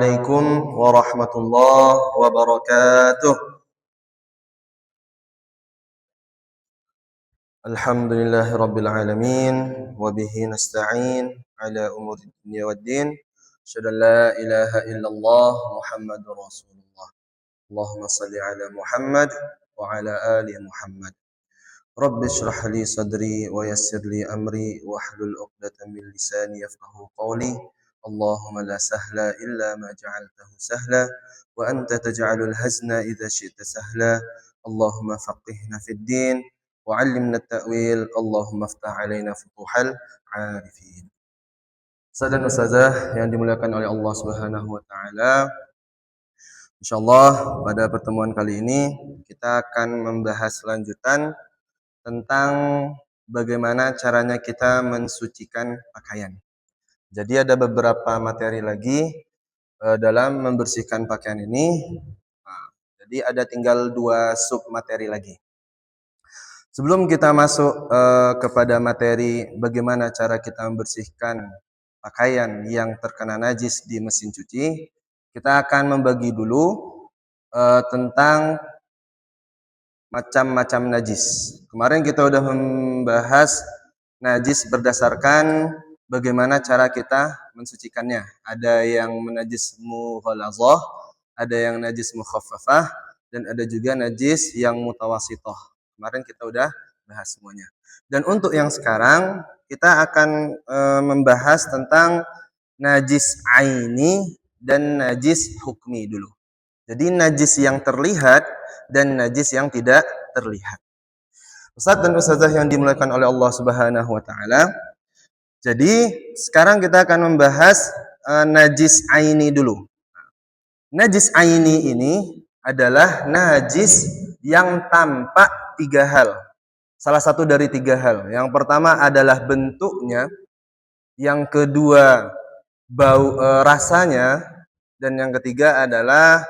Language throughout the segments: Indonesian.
Assalamualaikum warahmatullahi wabarakatuh. Alhamdulillahirabbil alamin wa bihi nasta'in ala umuri dunya waddin. Asyhadu an la ilaha illallah Muhammadur Rasulullah. Allahumma shalli ala Muhammad wa ala ali Muhammad. Rabbi shrah li sadri wa yassir li amri wahlul 'uqdatam min lisani yafqahu qawli. Allahumma la sahla illa ma ja'altahu sahla wa anta taj'alul hazna idza syi'ta sahla. Allahumma faqihna fid din wa 'allimna at-ta'wil. Allahumma iftah 'alaina futuhal 'arifin. Ustaz dan ustazah yang dimuliakan oleh Allah Subhanahu wa taala, insyaallah pada pertemuan kali ini kita akan membahas lanjutan tentang bagaimana caranya kita mensucikan pakaian. Jadi ada beberapa materi lagi dalam membersihkan pakaian ini. Nah, jadi ada tinggal 2 sub materi lagi. Sebelum kita masuk kepada materi bagaimana cara kita membersihkan pakaian yang terkena najis di mesin cuci, kita akan membagi dulu tentang macam-macam najis. Kemarin kita sudah membahas najis berdasarkan bagaimana cara kita mensucikannya. Ada yang najis mughalazah, ada yang najis mukhaffafah, dan ada juga najis yang mutawasithah. Kemarin kita sudah bahas semuanya. Dan untuk yang sekarang kita akan membahas tentang najis aini dan najis hukmi dulu. Jadi najis yang terlihat dan najis yang tidak terlihat. Ustaz dan ustazah yang dimuliakan oleh Allah Subhanahu wa taala. Jadi sekarang kita akan membahas najis aini dulu. Najis aini ini adalah najis yang tampak 3 hal. Salah satu dari 3 hal. Yang pertama adalah bentuknya, yang kedua bau rasanya, dan yang ketiga adalah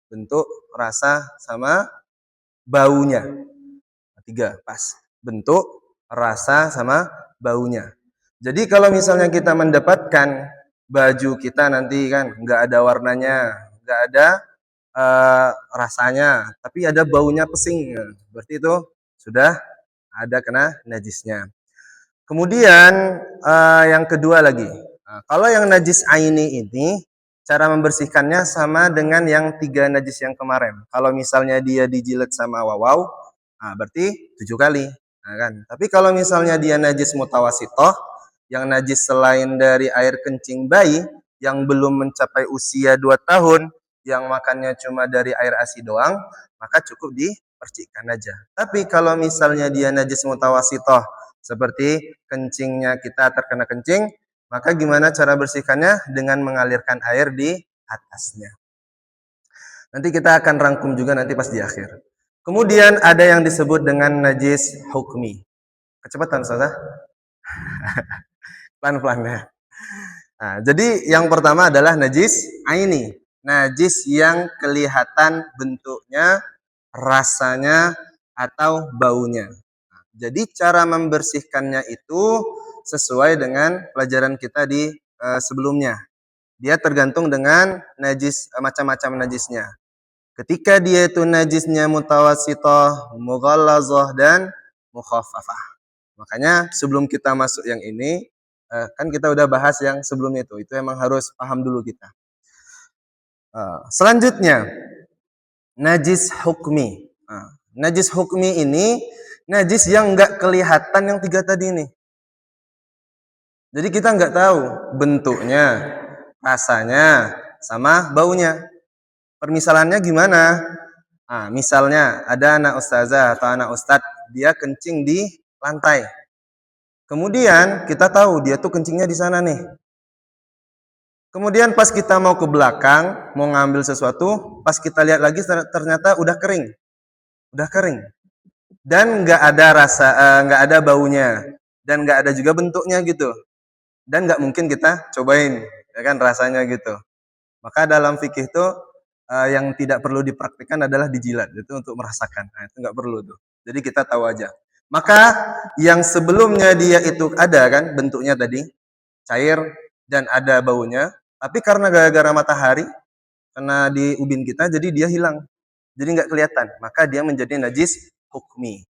bentuk, rasa, sama baunya. 3, pas. Bentuk, rasa, sama baunya. Jadi kalau misalnya kita mendapatkan baju kita nanti kan nggak ada warnanya, nggak ada rasanya, tapi ada baunya pesing, berarti itu sudah ada kena najisnya. Kemudian yang kedua lagi, kalau yang najis aini ini cara membersihkannya sama dengan yang 3 najis yang kemarin. Kalau misalnya dia dijilat sama wawau, berarti 7 kali. Nah, kan? Tapi kalau misalnya dia najis mutawasithah, yang najis selain dari air kencing bayi, yang belum mencapai usia 2 tahun, yang makannya cuma dari air ASI doang, maka cukup dipercikkan aja. Tapi kalau misalnya dia najis mutawasithah, seperti kencingnya kita terkena kencing, maka gimana cara bersihkannya? Dengan mengalirkan air di atasnya. Nanti kita akan rangkum juga nanti pas di akhir. Kemudian ada yang disebut dengan najis hukmi. Kecepatan, Ustazah? Pelan-pelan ya. Nah, jadi yang pertama adalah najis aini. Najis yang kelihatan bentuknya, rasanya, atau baunya. Jadi cara membersihkannya itu sesuai dengan pelajaran kita di sebelumnya. Dia tergantung dengan najis, macam-macam najisnya. Ketika dia itu najisnya mutawasithah, mughallazah, dan mukhaffafah. Makanya sebelum kita masuk yang ini, kan kita udah bahas yang sebelumnya itu. Itu emang harus paham dulu kita. Selanjutnya, najis hukmi. Najis hukmi ini najis yang nggak kelihatan yang 3 tadi ini. Jadi kita nggak tahu bentuknya, rasanya, sama baunya. Permisalannya gimana? Misalnya ada anak ustazah atau anak ustadz, dia kencing di lantai. Kemudian kita tahu dia tuh kencingnya di sana nih. Kemudian pas kita mau ke belakang, mau ngambil sesuatu, pas kita lihat lagi ternyata udah kering. Udah kering. Dan nggak ada rasa, nggak ada baunya. Dan nggak ada juga bentuknya gitu. Dan nggak mungkin kita cobain, ya kan, rasanya gitu. Maka dalam fikih itu yang tidak perlu dipraktikkan adalah dijilat, itu untuk merasakan. Nah, itu nggak perlu tuh. Jadi kita tahu aja. Maka yang sebelumnya dia itu ada kan bentuknya tadi cair dan ada baunya, Tapi karena gara-gara matahari, kena di ubin kita, jadi dia hilang. Jadi nggak kelihatan. Maka dia menjadi najis hukmi.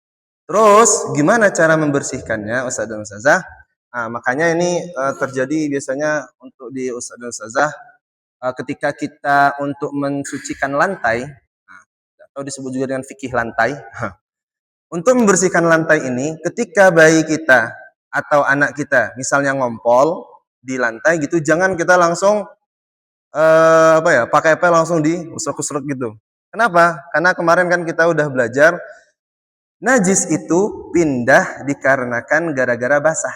Terus gimana cara membersihkannya, Ustaz dan Ustazah? Nah, makanya ini terjadi biasanya untuk di Ustaz dan Ustazah ketika kita untuk mensucikan lantai, nah, atau disebut juga dengan fikih lantai. Untuk membersihkan lantai ini, ketika bayi kita atau anak kita misalnya ngompol di lantai gitu, jangan kita langsung pakai pel langsung diusruk-usruk gitu. Kenapa? Karena kemarin kan kita udah belajar najis itu pindah dikarenakan gara-gara basah.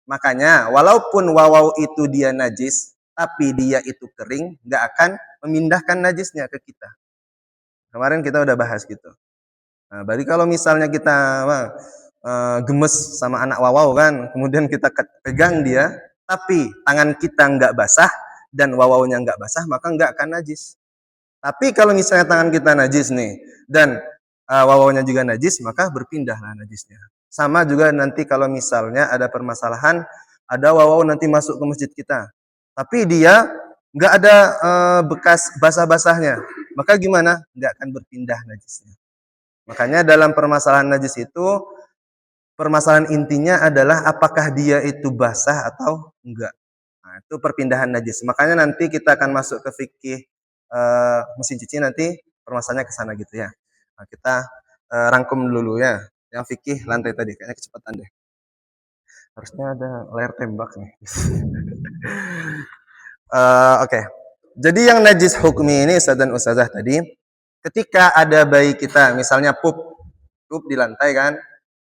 Makanya walaupun wawau itu dia najis, tapi dia itu kering, nggak akan memindahkan najisnya ke kita. Kemarin kita udah bahas gitu. Nah, berarti kalau misalnya kita gemes sama anak wawau kan, kemudian kita pegang dia, tapi tangan kita nggak basah dan wawaunya nggak basah, maka nggak akan najis. Tapi kalau misalnya tangan kita najis nih dan wawaunya juga najis, maka berpindahlah najisnya. Sama juga nanti kalau misalnya ada permasalahan, ada wawau nanti masuk ke masjid kita, tapi dia nggak ada bekas basah-basahnya, maka gimana? Nggak akan berpindah najisnya. Makanya dalam permasalahan najis itu, permasalahan intinya adalah apakah dia itu basah atau enggak. Nah, itu perpindahan najis. Makanya nanti kita akan masuk ke fikih mesin cuci, nanti permasalahannya ke sana gitu ya. Nah, kita rangkum dulu ya. Yang fikih lantai tadi, kayaknya kecepatan deh. Harusnya ada layar tembak nih. Oke. Jadi yang najis hukmi ini Ustaz dan Ustazah tadi, ketika ada bayi kita misalnya pup di lantai kan,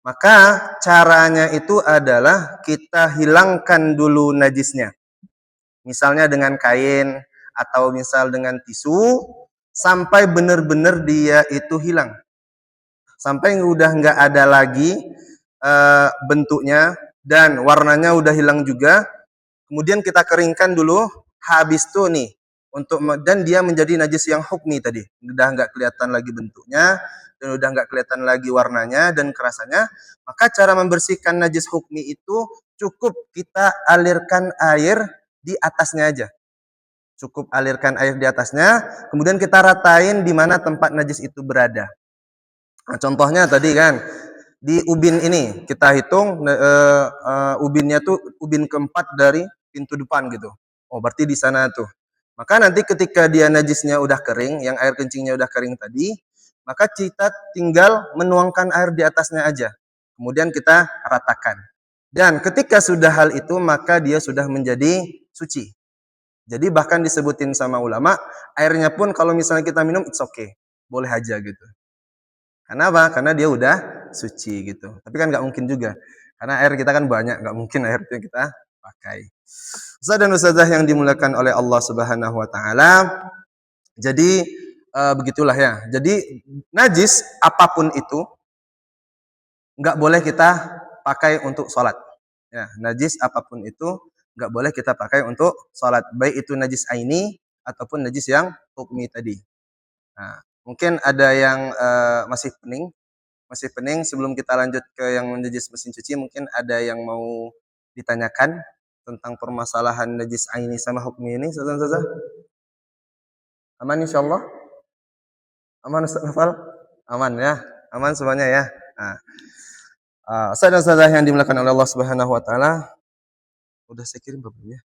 maka caranya itu adalah kita hilangkan dulu najisnya. Misalnya dengan kain atau misal dengan tisu sampai benar-benar dia itu hilang. Sampai udah nggak ada lagi bentuknya dan warnanya udah hilang juga. Kemudian kita keringkan dulu, habis itu nih dan dia menjadi najis yang hukmi tadi. Udah nggak kelihatan lagi bentuknya dan udah nggak kelihatan lagi warnanya dan kerasannya. Maka cara membersihkan najis hukmi itu cukup kita alirkan air di atasnya aja. Cukup alirkan air di atasnya, kemudian kita ratain di mana tempat najis itu berada. Nah, contohnya tadi kan di ubin ini kita hitung ubinnya tuh ubin keempat dari pintu depan gitu. Oh, berarti di sana tuh. Maka nanti ketika dia najisnya udah kering, yang air kencingnya udah kering tadi, maka kita tinggal menuangkan air di atasnya aja. Kemudian kita ratakan. Dan ketika sudah hal itu, maka dia sudah menjadi suci. Jadi bahkan disebutin sama ulama, airnya pun kalau misalnya kita minum, it's okay. Boleh aja gitu. Karena apa? Karena dia udah suci gitu. Tapi kan nggak mungkin juga. Karena air kita kan banyak, nggak mungkin air itu kita pakai. Ustaz dan Ustazah yang dimuliakan oleh Allah Subhanahu wa taala. Jadi begitulah ya. Jadi najis apapun itu nggak boleh kita pakai untuk sholat. Ya, najis apapun itu nggak boleh kita pakai untuk sholat. Baik itu najis aini ataupun najis yang hukmi tadi. Nah, mungkin ada yang masih pening sebelum kita lanjut ke yang najis mesin cuci, mungkin ada yang mau ditanyakan tentang permasalahan najis aini sama hukmi ini, Ustaz. Aman insyaallah? Aman Ustaz Nafal? Aman ya? Aman semuanya ya? Nah, Ustaz dan Ustazah yang dimuliakan oleh Allah Subhanahu wa taala, udah saya kirim belum ya?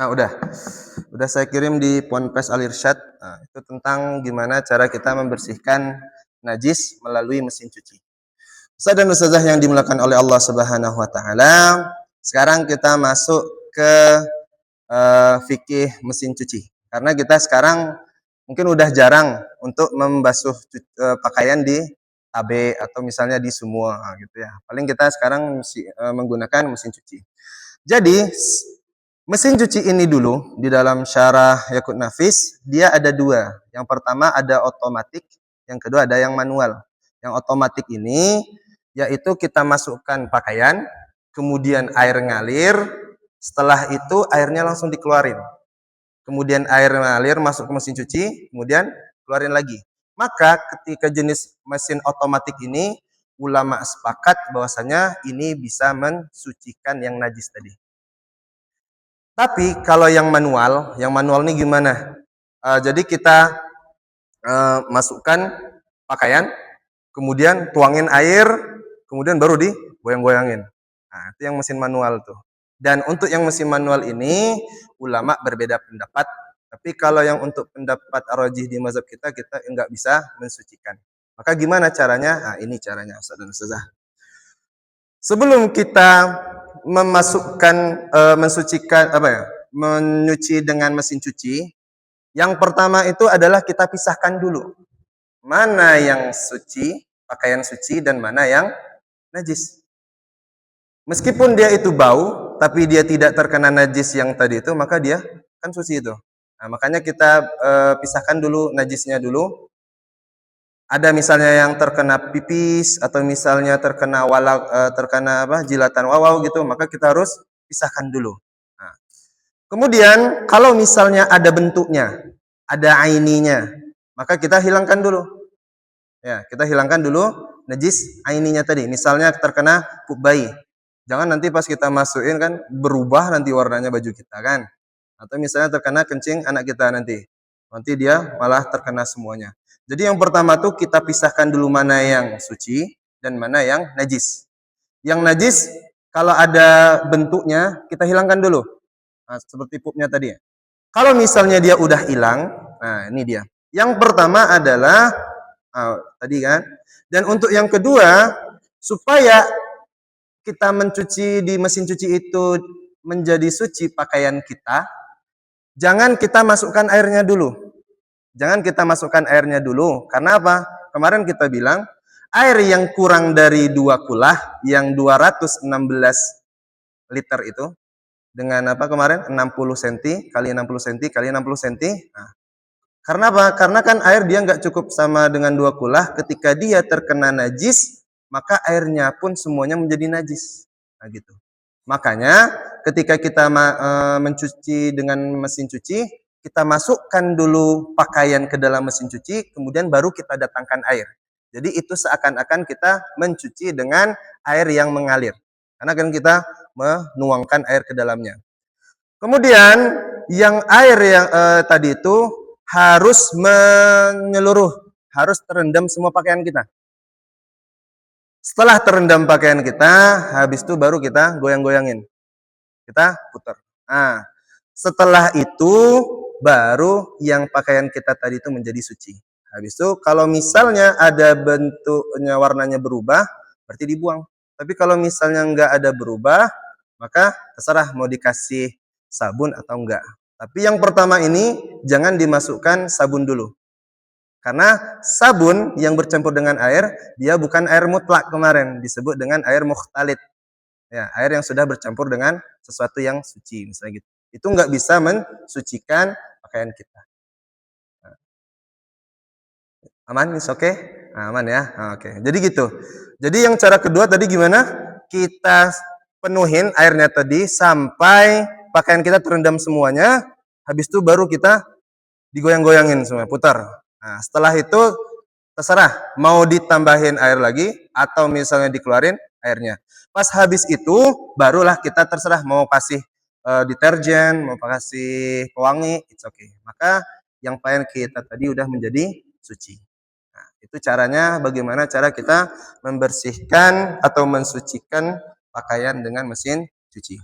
Nah, udah saya kirim di Ponpes Al Irsyad. Nah, itu tentang gimana cara kita membersihkan najis melalui mesin cuci. Ustaz dan Ustazah yang dimuliakan oleh Allah Subhanahu wa taala, sekarang kita masuk ke fikih mesin cuci. Karena kita sekarang mungkin udah jarang untuk membasuh pakaian di AB atau misalnya di semua gitu ya. Paling kita sekarang menggunakan mesin cuci. Jadi mesin cuci ini dulu di dalam syarah Yaqut Nafis dia ada dua. Yang pertama ada otomatik, yang kedua ada yang manual. Yang otomatik ini yaitu kita masukkan pakaian, kemudian air ngalir, setelah itu airnya langsung dikeluarin. Kemudian air ngalir masuk ke mesin cuci, kemudian keluarin lagi. Maka ketika jenis mesin otomatik ini, ulama sepakat bahwasanya ini bisa mensucikan yang najis tadi. Tapi kalau yang manual ini gimana? Jadi kita masukkan pakaian, kemudian tuangin air, kemudian baru digoyang-goyangin. Nah, itu yang mesin manual tuh. Dan untuk yang mesin manual ini ulama berbeda pendapat. Tapi kalau yang untuk pendapat arojih di mazhab kita enggak bisa mensucikan. Maka gimana caranya? Nah, ini caranya Ustaz dan Ustazah. Sebelum kita memasukkan mensucikan menyuci dengan mesin cuci, yang pertama itu adalah kita pisahkan dulu mana yang suci, pakaian suci dan mana yang najis. Meskipun dia itu bau, tapi dia tidak terkena najis yang tadi itu, maka dia kan suci itu. Nah, makanya kita pisahkan dulu najisnya dulu. Ada misalnya yang terkena pipis atau misalnya terkena jilatan wawau gitu, maka kita harus pisahkan dulu. Nah, kemudian kalau misalnya ada bentuknya, ada aininya, maka kita hilangkan dulu. Ya, kita hilangkan dulu najis aininya tadi. Misalnya terkena pup bayi. Jangan nanti pas kita masukin kan berubah nanti warnanya baju kita kan. Atau misalnya terkena kencing anak kita nanti. Nanti dia malah terkena semuanya. Jadi yang pertama tuh kita pisahkan dulu mana yang suci dan mana yang najis. Yang najis kalau ada bentuknya kita hilangkan dulu. Nah, seperti pupnya tadi. Kalau misalnya dia udah hilang, nah ini dia. Yang pertama adalah tadi kan. Dan untuk yang kedua, supaya kita mencuci di mesin cuci itu menjadi suci pakaian kita, jangan kita masukkan airnya dulu. Jangan kita masukkan airnya dulu. Karena apa? Kemarin kita bilang, air yang kurang dari 2 kulah, yang 216 liter itu, dengan apa kemarin? 60 cm kali 60 cm kali 60 cm. Nah, karena apa? Karena kan air dia nggak cukup sama dengan 2 kulah. Ketika dia terkena najis, maka airnya pun semuanya menjadi najis. Nah, gitu. Makanya ketika kita mencuci dengan mesin cuci, kita masukkan dulu pakaian ke dalam mesin cuci, kemudian baru kita datangkan air. Jadi itu seakan-akan kita mencuci dengan air yang mengalir. Karena kan kita menuangkan air ke dalamnya. Kemudian yang air yang tadi itu harus menyeluruh, harus terendam semua pakaian kita. Setelah terendam pakaian kita, habis itu baru kita goyang-goyangin. Kita putar. Nah, setelah itu baru yang pakaian kita tadi itu menjadi suci. Habis itu kalau misalnya ada bentuknya warnanya berubah, berarti dibuang. Tapi kalau misalnya enggak ada berubah, maka terserah mau dikasih sabun atau enggak. Tapi yang pertama ini jangan dimasukkan sabun dulu. Karena sabun yang bercampur dengan air, dia bukan air mutlak kemarin, disebut dengan air mukhtalit. Ya, air yang sudah bercampur dengan sesuatu yang suci, misalnya gitu. Itu nggak bisa mensucikan pakaian kita. Aman, is oke? Nah, aman ya? Oke. Jadi gitu. Jadi yang cara kedua tadi gimana? Kita penuhin airnya tadi sampai pakaian kita terendam semuanya. Habis itu baru kita digoyang-goyangin semua, putar. Nah, setelah itu terserah mau ditambahin air lagi atau misalnya dikeluarin airnya. Pas habis itu barulah kita terserah mau kasih deterjen, mau kasih pewangi, it's okay. Maka yang pakaian kita tadi udah menjadi suci. Nah, itu caranya bagaimana cara kita membersihkan atau mensucikan pakaian dengan mesin cuci.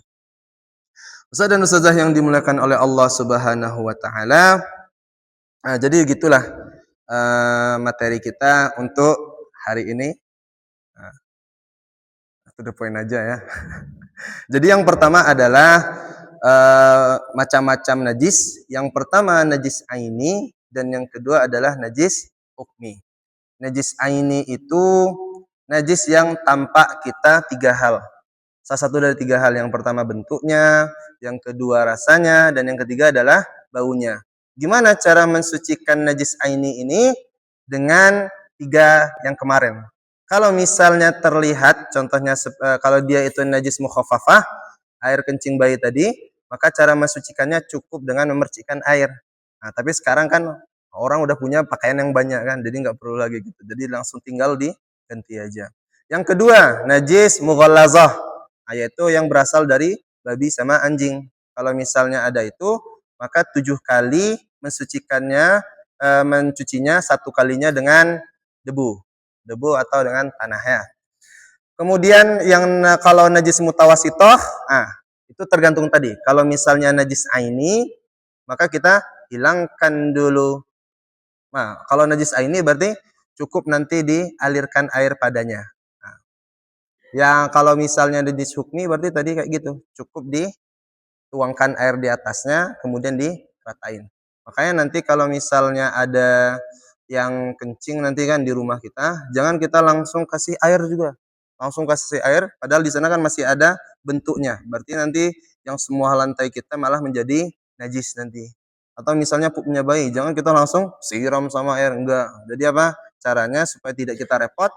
Ustaz dan Ustazah yang dimuliakan oleh Allah Subhanahu wa taala. Nah, jadi gitulah materi kita untuk hari ini. Nah, to the point aja ya. Jadi yang pertama adalah macam-macam najis. Yang pertama najis aini dan yang kedua adalah najis hukmi. Najis aini itu najis yang tampak kita 3 hal. Salah satu dari 3 hal. Yang pertama bentuknya, yang kedua rasanya, dan yang ketiga adalah baunya. Gimana cara mensucikan najis aini ini? Dengan 3 yang kemarin. Kalau misalnya terlihat, contohnya kalau dia itu najis mukhafafah, air kencing bayi tadi, maka cara mensucikannya cukup dengan memercikkan air. Nah, tapi sekarang kan orang udah punya pakaian yang banyak kan, jadi nggak perlu lagi gitu. Jadi langsung tinggal diganti aja. Yang kedua, najis mughallazah, yaitu yang berasal dari babi sama anjing. Kalau misalnya ada itu, maka 7 kali mencucinya 1 kalinya dengan debu atau dengan tanah ya. Kemudian kalau najis mutawasitoh, itu tergantung tadi. Kalau misalnya najis aini, maka kita hilangkan dulu. Nah, kalau najis aini berarti cukup nanti dialirkan air padanya. Nah, yang kalau misalnya najis hukmi berarti tadi kayak gitu, cukup dituangkan air di atasnya, kemudian diratain. Makanya nanti kalau misalnya ada yang kencing nanti kan di rumah kita, jangan kita langsung kasih air juga. Langsung kasih air, padahal di sana kan masih ada bentuknya. Berarti nanti yang semua lantai kita malah menjadi najis nanti. Atau misalnya pupnya bayi, jangan kita langsung siram sama air, enggak. Jadi apa? Caranya supaya tidak kita repot,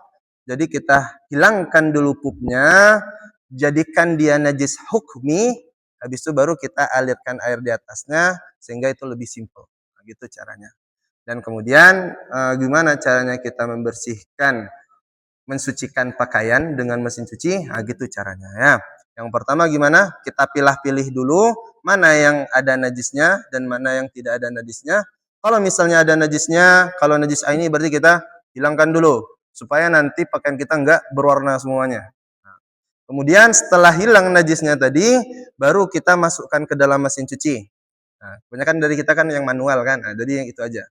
jadi kita hilangkan dulu pupnya, jadikan dia najis hukmi, habis itu baru kita alirkan air di atasnya, sehingga itu lebih simpel. Nah, gitu caranya. Dan kemudian gimana caranya kita mensucikan pakaian dengan mesin cuci? Nah, gitu caranya ya. Yang pertama gimana? Kita pilih-pilih dulu mana yang ada najisnya dan mana yang tidak ada najisnya. Kalau misalnya ada najisnya, kalau najis ini berarti kita hilangkan dulu supaya nanti pakaian kita enggak berwarna semuanya. Nah, kemudian setelah hilang najisnya tadi, baru kita masukkan ke dalam mesin cuci. Nah, kebanyakan dari kita kan yang manual kan, jadi yang itu aja.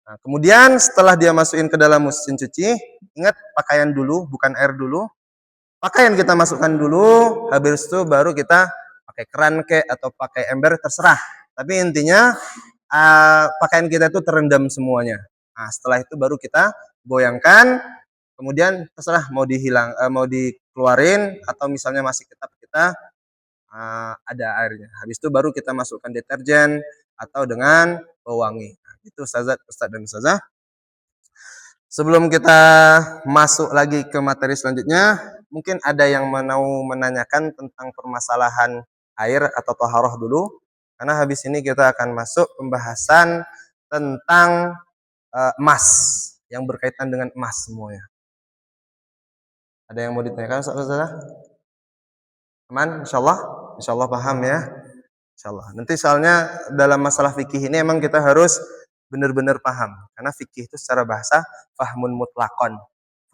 Nah, kemudian setelah dia masukin ke dalam mesin cuci, ingat pakaian dulu, bukan air dulu. Pakaian kita masukkan dulu, habis itu baru kita pakai keran atau pakai ember, terserah. Tapi intinya pakaian kita itu terendam semuanya. Nah, setelah itu baru kita goyangkan, kemudian terserah mau dikeluarin atau misalnya masih tetap kita ada airnya. Habis itu baru kita masukkan deterjen atau dengan pewangi. Itu Ustaz dan Ustazah. Sebelum kita masuk lagi ke materi selanjutnya, mungkin ada yang mau menanyakan tentang permasalahan air atau taharah dulu. Karena habis ini kita akan masuk pembahasan tentang emas, yang berkaitan dengan emas semuanya. Ada yang mau ditanyakan Ustazah? Aman? Insyaallah? Insyaallah paham ya? Insyaallah. Nanti soalnya dalam masalah fikih ini emang kita harus benar-benar paham. Karena fikih itu secara bahasa fahmun mutlakon.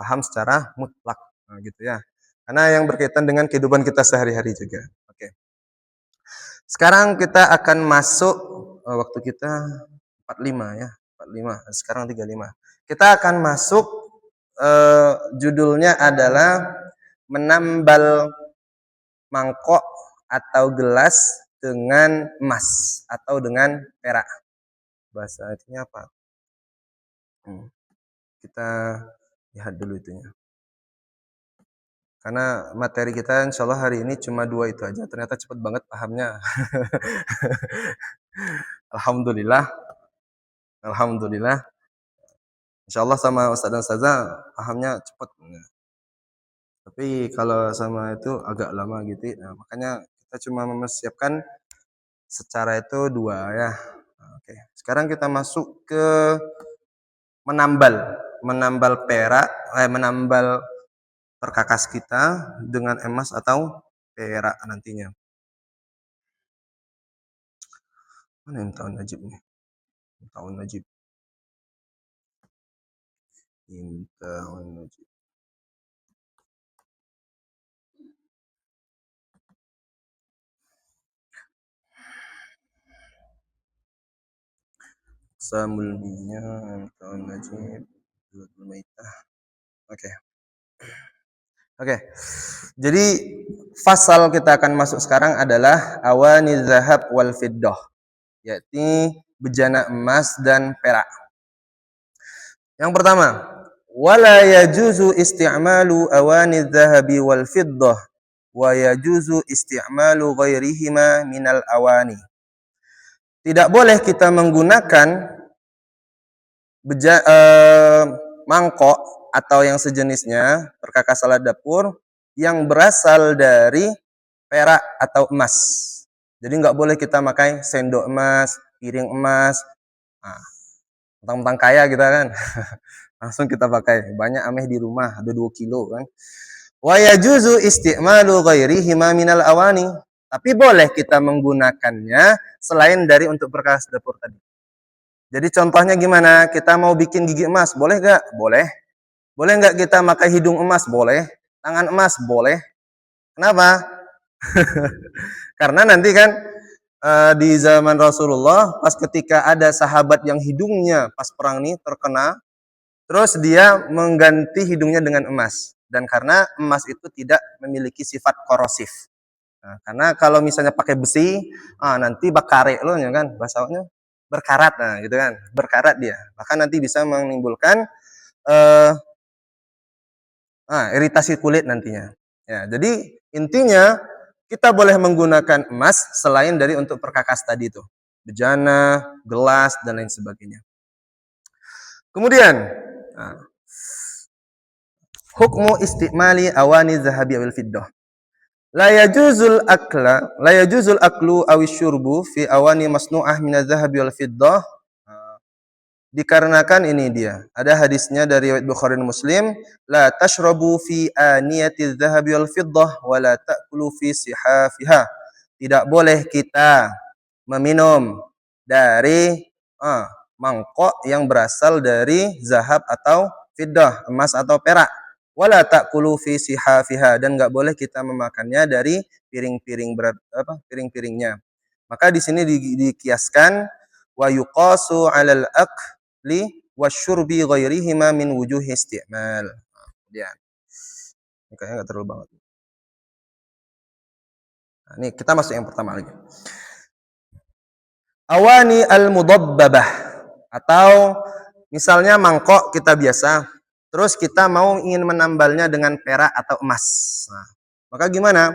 Paham secara mutlak. Nah, gitu ya. Karena yang berkaitan dengan kehidupan kita sehari-hari juga. Oke. Sekarang kita akan masuk waktu kita 45 ya. 45. Sekarang 35. Kita akan masuk judulnya adalah menambal mangkok atau gelas dengan emas atau dengan perak. Bahasa artinya apa? Kita lihat dulu itunya. Karena materi kita insya Allah hari ini cuma 2 itu aja. Ternyata cepat banget pahamnya. Alhamdulillah. Alhamdulillah. Insya Allah sama Ustaz dan Ustazah pahamnya cepat. Tapi kalau sama itu agak lama gitu. Nah, makanya kita cuma mempersiapkan secara itu 2 ya. Oke. Sekarang kita masuk ke menambal perak, menambal perkakas kita dengan emas atau perak nantinya. Mana yang tahun najib nih? Tahun najib. Tahun najib. Samulbinya tahun najib. Oke. Oke. Jadi fasal kita akan masuk sekarang adalah awani zahab wal fiddah, yakni bejana emas dan perak. Yang pertama, wala yajuzu isti'malu awani zahabi wal fiddah wa yajuzu isti'malu ghairihima minal awani. Tidak boleh kita menggunakan mangkok atau yang sejenisnya, perkakas alat dapur yang berasal dari perak atau emas. Jadi nggak boleh kita pakai sendok emas, piring emas. Nah, tentang kaya kita kan. Langsung kita pakai. Banyak ameh di rumah, ada 2 kilo kan. Wa yajuzu isti'malu ghairihima minal awani. Tapi boleh kita menggunakannya selain dari untuk perkakas dapur tadi. Jadi contohnya gimana? Kita mau bikin gigi emas, boleh nggak? Boleh. Boleh nggak kita pakai hidung emas? Boleh. Tangan emas? Boleh. Kenapa? Karena nanti kan di zaman Rasulullah, pas ketika ada sahabat yang hidungnya pas perang ini terkena, terus dia mengganti hidungnya dengan emas. Dan karena emas itu tidak memiliki sifat korosif. Nah, karena kalau misalnya pakai besi, nanti bakare lo ya kan, bahasanya berkarat, nah gitu kan, berkarat dia. Bahkan nanti bisa menimbulkan iritasi kulit nantinya. Ya, jadi intinya kita boleh menggunakan emas selain dari untuk perkakas tadi itu, bejana, gelas dan lain sebagainya. Kemudian, hukmu istimali awani zahabi wal fiddah. La yajuzul aklu awi syurbu fi awani masnu'ah min zahabi wal fiddah. Dikarenakan ini dia. Ada hadisnya dari riwayat Bukhari dan Muslim, la tashrabu fi aniyati dzahabi wal fiddah wa la ta'kulu fi sihafiha. Tidak boleh kita meminum dari mangkok yang berasal dari zahab atau fiddah, emas atau perak. Wala ta'kulu fi sihafiha, dan enggak boleh kita memakannya dari piring-piring piring-piringnya. Maka di sini dikiaskan wa yuqasu 'alal akli wasyurbi ghairihima min wujuh isti'mal. Kemudian ini kayaknya enggak terlalu banget. Nah, ini kita masuk yang pertama lagi. Awani al-mudabbabah, atau misalnya mangkok kita biasa, terus kita mau ingin menambalnya dengan perak atau emas. Nah, maka gimana?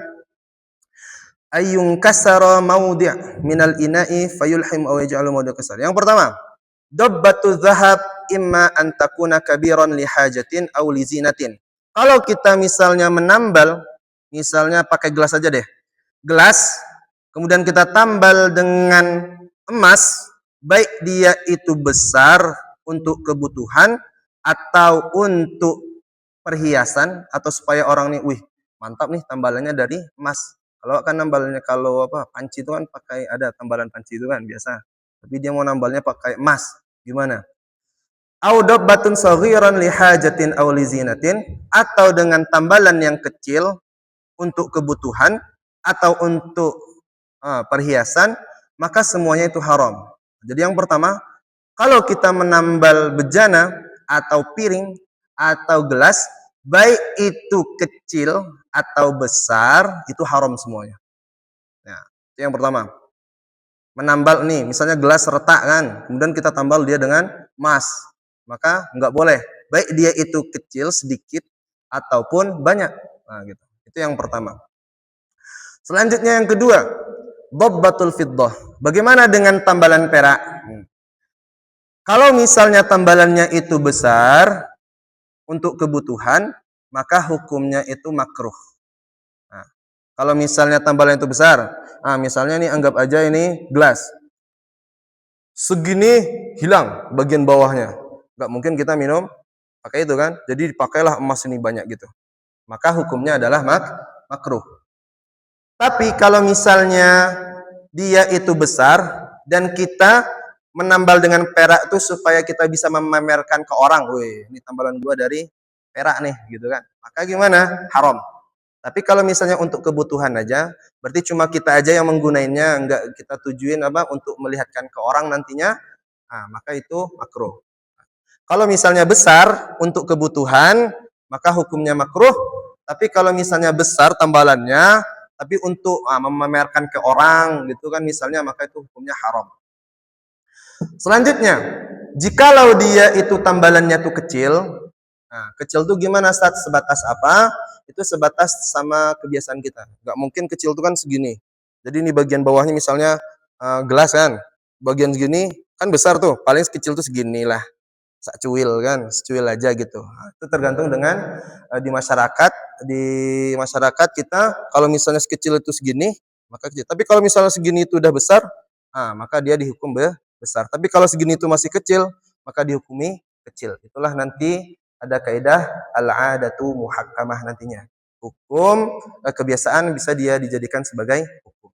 Ayyun kasara maudi' minal ina'i fayulhim aw yaj'alu mawdi' kasar. Yang pertama, dabbatu dzahab imma an takuna kabiran li hajatin aw li zinatin. Kalau kita misalnya menambal, misalnya pakai gelas aja deh. Gelas, kemudian kita tambal dengan emas, baik dia itu besar untuk kebutuhan atau untuk perhiasan, atau supaya orang nih, wih, mantap nih tambalannya dari emas. Kalau kan nambalnya panci itu kan pakai ada tambalan panci itu kan biasa. Tapi dia mau nambalnya pakai emas. Gimana? Au dabbatun saghiran li hajatin aw li zinatin, atau dengan tambalan yang kecil untuk kebutuhan atau untuk perhiasan, maka semuanya itu haram. Jadi yang pertama, kalau kita menambal bejana atau piring atau gelas, baik itu kecil atau besar, itu haram semuanya. Nah, itu yang pertama. Menambal nih, misalnya gelas retak kan, kemudian kita tambal dia dengan emas, maka nggak boleh. Baik dia itu kecil, sedikit, ataupun banyak. Nah, gitu. Itu yang pertama. Selanjutnya yang kedua, dabbatul fiddah. Bagaimana dengan tambalan perak? Kalau misalnya tambalannya itu besar untuk kebutuhan, maka hukumnya itu makruh. Nah, kalau misalnya tambalan itu besar, misalnya nih anggap aja ini gelas. Segini hilang bagian bawahnya. Nggak mungkin kita minum pakai itu kan. Jadi dipakailah emas ini banyak gitu. Maka hukumnya adalah makruh. Tapi kalau misalnya dia itu besar dan kita menambal dengan perak itu supaya kita bisa memamerkan ke orang, weh, ini tambalan gua dari perak nih, gitu kan. Maka gimana? Haram. Tapi kalau misalnya untuk kebutuhan aja, berarti cuma kita aja yang menggunainya, enggak kita tujuin untuk melihatkan ke orang nantinya, maka itu makruh. Kalau misalnya besar untuk kebutuhan, maka hukumnya makruh. Tapi kalau misalnya besar tambalannya, tapi untuk memamerkan ke orang gitu kan misalnya, maka itu hukumnya haram. Selanjutnya, jikalau dia itu tambalannya tuh kecil, kecil tuh gimana, Ustaz? Sebatas apa? Itu sebatas sama kebiasaan kita. Nggak mungkin kecil tuh kan segini. Jadi ini bagian bawahnya misalnya gelas kan, bagian segini kan besar tuh, paling kecil tuh segini lah, sak cuil kan, secuil aja gitu. Itu tergantung dengan di masyarakat kita. Kalau misalnya sekecil itu segini, maka kecil. Tapi kalau misalnya segini itu udah besar, maka dia dihukum besar. Tapi kalau segini itu masih kecil, maka dihukumi kecil. Itulah nanti ada kaidah al-'adatu muhakkamah nantinya. Hukum kebiasaan bisa dia dijadikan sebagai hukum.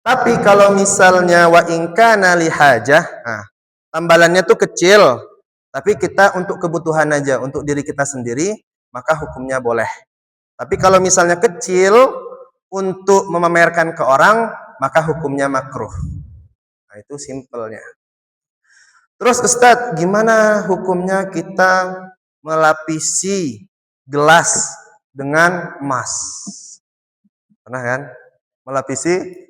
Tapi kalau misalnya wa in kana li hajah, nah, tambalannya tuh kecil, tapi kita untuk kebutuhan aja, untuk diri kita sendiri, maka hukumnya boleh. Tapi kalau misalnya kecil untuk memamerkan ke orang, maka hukumnya makruh. Nah, itu simpelnya. Terus Ustadz, gimana hukumnya kita melapisi gelas dengan emas? Pernah kan? Melapisi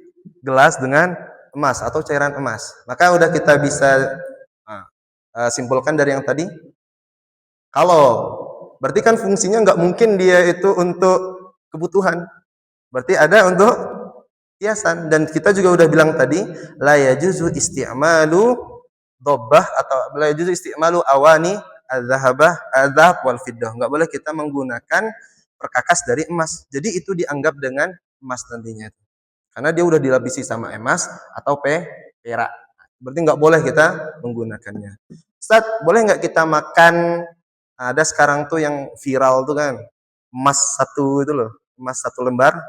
gelas dengan emas atau cairan emas. Maka udah kita bisa simpulkan dari yang tadi. Kalau berarti kan fungsinya nggak mungkin dia itu untuk kebutuhan. Berarti ada untuk hiasan. Dan kita juga udah bilang tadi, la yajuzu isti'malu dobbah atau la yajuzu isti'malu awani adzhab wal fiddah. Nggak boleh kita menggunakan perkakas dari emas. Jadi itu dianggap dengan emas nantinya. Karena dia udah dilapisi sama emas atau perak. Berarti nggak boleh kita menggunakannya. Ustaz, boleh nggak kita makan, ada sekarang tuh yang viral tuh kan, emas satu itu loh, emas satu lembar.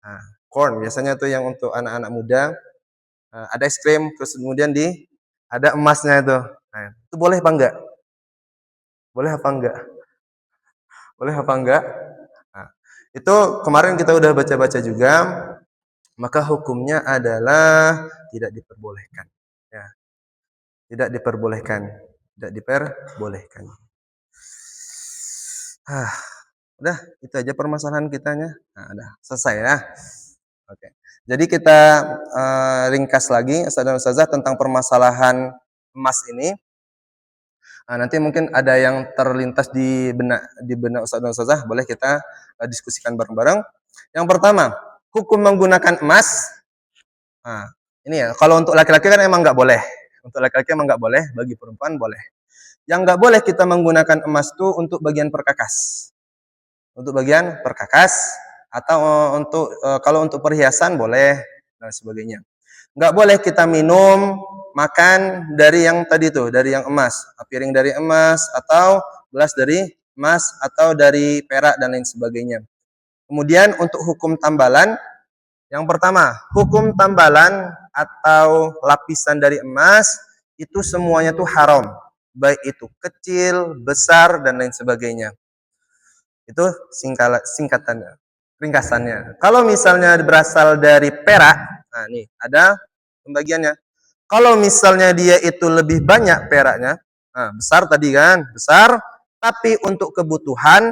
Nah, corn biasanya tuh yang untuk anak-anak muda, ada es krim, terus kemudian ada emasnya itu. Nah, itu boleh apa enggak? Boleh apa enggak? Boleh apa enggak? Nah, itu kemarin kita udah baca-baca juga, maka hukumnya adalah tidak diperbolehkan. Ya, tidak diperbolehkan, tidak diperbolehkan. Udah itu aja permasalahan kitanya. Nah, udah selesai ya. Oke. Jadi kita ringkas lagi Ustaz dan Ustazah tentang permasalahan emas ini. Nah, nanti mungkin ada yang terlintas di benak Ustaz dan Ustazah, boleh kita diskusikan bareng-bareng. Yang pertama, hukum menggunakan emas. Nah, ini ya, kalau untuk laki-laki kan emang nggak boleh. Untuk laki-laki emang nggak boleh, bagi perempuan boleh. Yang nggak boleh kita menggunakan emas itu untuk bagian perkakas. Untuk bagian perkakas atau kalau untuk perhiasan boleh dan sebagainya. Nggak boleh kita minum, makan dari yang tadi tuh, dari yang emas, piring dari emas atau gelas dari emas atau dari perak dan lain sebagainya. Kemudian untuk hukum tambalan, yang pertama, hukum tambalan atau lapisan dari emas itu semuanya tuh haram, baik itu kecil, besar dan lain sebagainya. Itu singkatannya, ringkasannya. Kalau misalnya berasal dari perak, nah nih ada pembagiannya. Kalau misalnya dia itu lebih banyak peraknya, nah besar tadi kan, besar, tapi untuk kebutuhan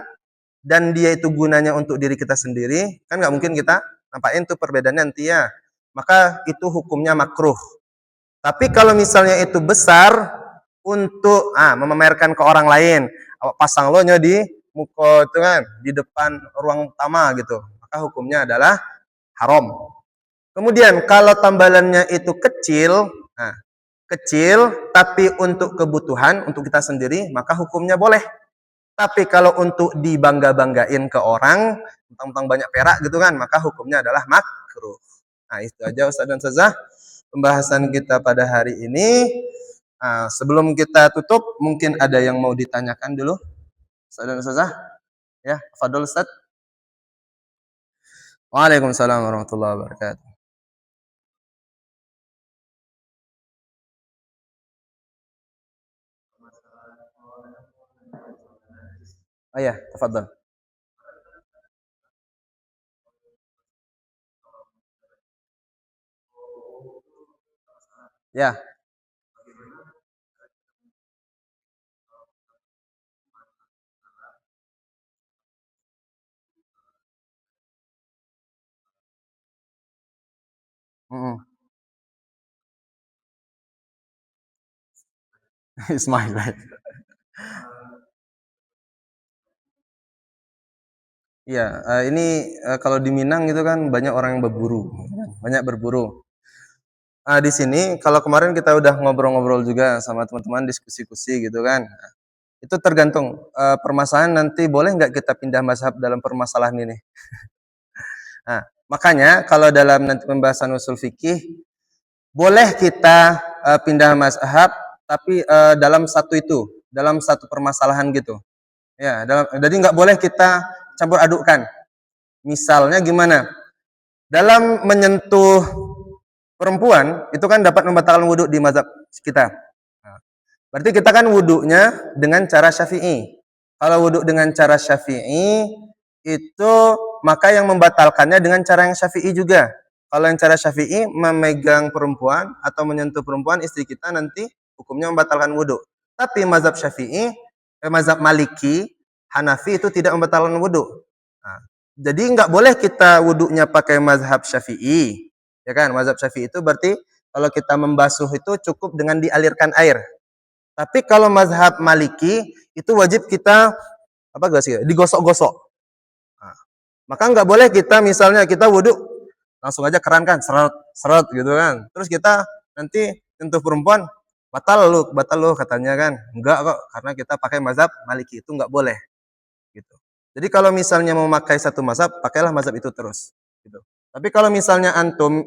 dan dia itu gunanya untuk diri kita sendiri, kan nggak mungkin kita nampakin tuh perbedaannya nanti ya. Maka itu hukumnya makruh. Tapi kalau misalnya itu besar untuk memamerkan ke orang lain, pasang lo nya di muka itu kan, di depan ruang utama gitu, maka hukumnya adalah haram. Kemudian kalau tambalannya itu kecil, kecil tapi untuk kebutuhan untuk kita sendiri, maka hukumnya boleh. Tapi kalau untuk dibangga-banggain ke orang, tentang banyak perak gitu kan, maka hukumnya adalah makruh. Nah, itu aja Ustaz dan Ustazah pembahasan kita pada hari ini. Sebelum kita tutup, mungkin ada yang mau ditanyakan dulu Ustaz dan Ustazah? Ya, fadhol Ustaz. Waalaikumsalam warahmatullahi wabarakatuh. Oh ya, tafadhol. Ya. Mm-mm. Ismail. Iya, ini kalau di Minang itu kan banyak orang yang berburu, banyak berburu. Di sini kalau kemarin kita udah ngobrol-ngobrol juga sama teman-teman diskusi-diskusi gitu kan. Itu tergantung permasalahan nanti boleh nggak kita pindah mazhab dalam permasalahan ini. Makanya kalau dalam nanti pembahasan usul fikih boleh kita pindah mazhab tapi dalam dalam satu permasalahan gitu. Ya, jadi nggak boleh kita campur adukkan. Misalnya gimana? Dalam menyentuh perempuan itu kan dapat membatalkan wudhu di mazhab kita. Nah, berarti kita kan wudhunya dengan cara Syafi'i. Kalau wudhu dengan cara Syafi'i itu maka yang membatalkannya dengan cara yang Syafi'i juga. Kalau yang cara Syafi'i memegang perempuan atau menyentuh perempuan istri kita nanti hukumnya membatalkan wudhu. Tapi mazhab Syafi'i, mazhab Maliki, Hanafi itu tidak membatalkan wudhu. Nah, jadi nggak boleh kita wudhunya pakai mazhab Syafi'i. Ya kan, mazhab Syafi'i itu berarti kalau kita membasuh itu cukup dengan dialirkan air. Tapi kalau mazhab Maliki itu wajib kita apa gak sih? Digosok-gosok. Nah, maka nggak boleh kita misalnya kita wudhu langsung aja keran kan, seret seret gitu kan. Terus kita nanti sentuh perempuan batal lu katanya kan. Enggak kok, karena kita pakai mazhab Maliki itu nggak boleh gitu. Jadi kalau misalnya mau pakai satu mazhab, pakailah mazhab itu terus gitu. Tapi kalau misalnya antum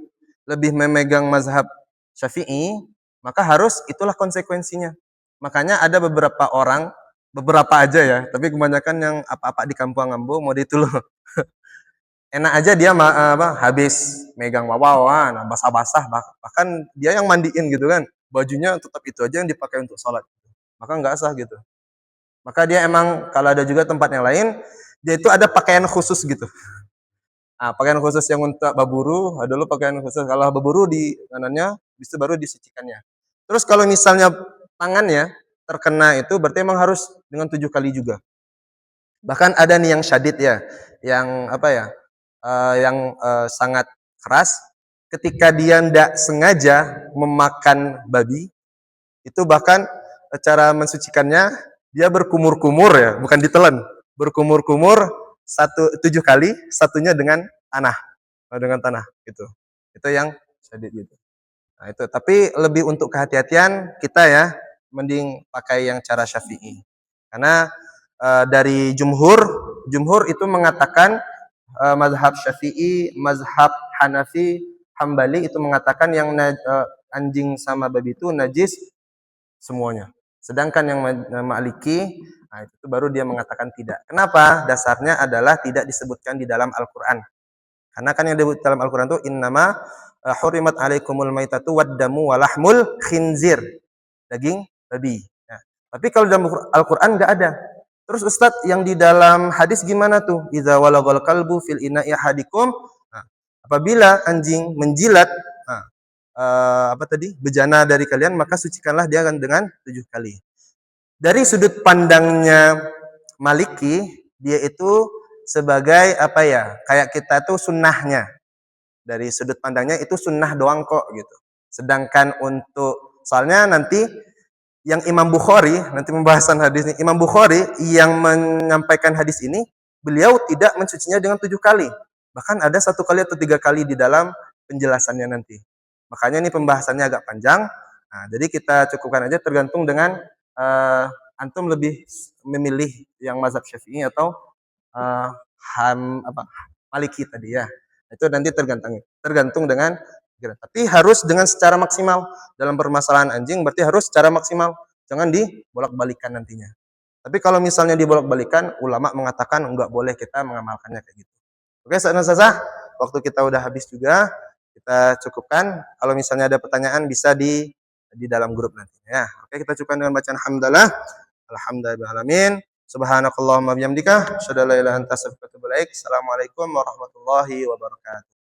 lebih memegang mazhab Syafi'i, maka harus itulah konsekuensinya. Makanya ada beberapa orang, beberapa aja ya, tapi kebanyakan yang apa-apa di kampung Ambo mau dituluh. Enak aja dia habis megang wawawan, basah-basah, bahkan dia yang mandiin gitu kan. Bajunya tetap itu aja yang dipakai untuk sholat. Maka nggak sah gitu. Maka dia emang kalau ada juga tempat yang lain, dia itu ada pakaian khusus gitu. Nah, pakaian khusus yang untuk baburu, ada dulu pakaian khusus. Kalau baburu di kanannya, bisa baru disucikannya. Terus kalau misalnya tangannya terkena itu, berarti emang harus dengan 7 kali juga. Bahkan ada nih yang syadid ya, yang apa ya, yang sangat keras. Ketika dia tidak sengaja memakan babi, itu bahkan cara mensucikannya dia berkumur-kumur ya, bukan ditelan, berkumur-kumur 7 kali, satunya dengan tanah gitu. Itu yang syadid gitu. Nah itu, tapi lebih untuk kehati-hatian kita ya, mending pakai yang cara Syafi'i. Karena dari jumhur itu mengatakan mazhab Syafi'i, mazhab Hanafi, Hambali itu mengatakan yang anjing sama babi itu najis semuanya. Sedangkan yang Maliki, nah itu baru dia mengatakan tidak. Kenapa? Dasarnya adalah tidak disebutkan di dalam Al-Quran. Karena kan yang disebut dalam Al-Quran itu innama hurimat alaikumul maitatu waddamu walahmul khinzir. Daging babi. Nah, tapi kalau dalam Al-Quran nggak ada. Terus Ustadz, yang di dalam hadis gimana tuh? Idza walagal kalbu fil ina'i ahadikum. Nah, apabila anjing menjilat apa tadi? Bejana dari kalian, maka sucikanlah dia dengan 7 kali. Dari sudut pandangnya Maliki, dia itu sebagai apa ya? Kayak kita tuh sunnahnya. Dari sudut pandangnya itu sunnah doang kok gitu. Sedangkan untuk soalnya nanti yang Imam Bukhari, nanti pembahasan hadis ini, Imam Bukhari yang menyampaikan hadis ini, beliau tidak mensucinya dengan 7 kali. Bahkan ada 1 kali atau 3 kali di dalam penjelasannya nanti. Makanya ini pembahasannya agak panjang. Nah, jadi kita cukupkan aja tergantung dengan antum lebih memilih yang mazhab Syafi'i atau Maliki tadi ya. Itu nanti tergantung dengan, tapi harus dengan secara maksimal. Dalam permasalahan anjing berarti harus secara maksimal. Jangan dibolak-balikan nantinya. Tapi kalau misalnya dibolak-balikan, ulama mengatakan enggak boleh kita mengamalkannya kayak gitu. Oke, Ustazah, waktu kita udah habis juga. Kita cukupkan. Kalau misalnya ada pertanyaan bisa di dalam grup nantinya ya. Oke, kita cukupkan dengan bacaan hamdalah. Alhamdulillahirabbil Subhanakallahumma bihamdika asyhadu an la ilaha illa anta astaghfiruka wa atubu ilaik. Assalamualaikum warahmatullahi wabarakatuh.